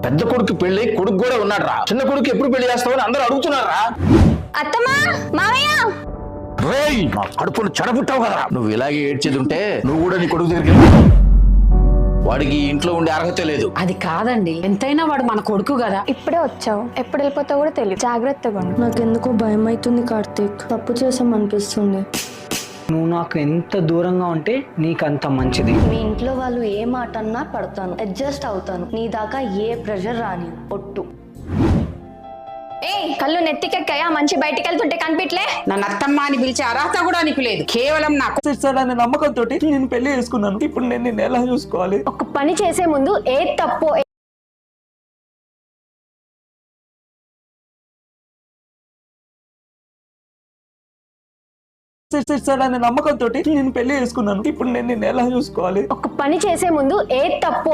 పెద్ద కొడుకు పెళ్లి కొడుకు కూడా ఉన్నాడు రా. చిన్న కొడుకు ఎప్పుడు పెళ్లి చేస్తావని అందరూ అడుగుతున్నారా? అత్తమ్మా, మామయ్య, రేయ్, నా కడుపును చెడబుట్టావు కదా. నువ్వు ఇలాగే ఏడ్చేది ఉంటే నువ్వు కూడా నీ కొడుకు దగ్గరికి వెళ్ళు. వాడికి ఇంట్లో ఉండే అర్హత లేదు. అది కాదండి, ఎంతైనా వాడు మన కొడుకు కదా. ఇప్పుడే వచ్చావు, ఎప్పుడు వెళ్ళిపోతావు కూడా తెలియదు. జాగ్రత్తగా ఉండు. నాకెందుకో భయం అవుతుంది కార్తీక్. తప్పు చేసామనిపిస్తుంది. నువ్వు నాకు ఎంత దూరంగా ఉంటే నీకు అంత మంచిది. మీ ఇంట్లో వాళ్ళు ఏ మాట అన్నా పడతాను, అడ్జస్ట్ అవుతాను. నీ దాకా ఏ ప్రెషర్ రాని ఒట్టు. ఏ కళ్ళు నెత్తికెక్కాయా? మంచి బయటికి వెళ్తుంటే కనిపించలే. నన్ను అత్తమ్మ అని పిలిచే అర్హత కూడా నీకు లేదు. కేవలం నాకు చేస్తాడనే నమ్మకంతో నేను పెళ్లి చేసుకున్నాను. ఇప్పుడు నేను నిన్ను ఎలా చూసుకోవాలి? ఒక పని చేసే ముందు ఏ తప్పు చేస్తాడనే నమ్మకంతో నేను పెళ్లి చేసుకున్నాను. ఇప్పుడు నేను నిన్ను ఎలా చూసుకోవాలి? ఒక పని చేసే ముందు ఏ తప్పు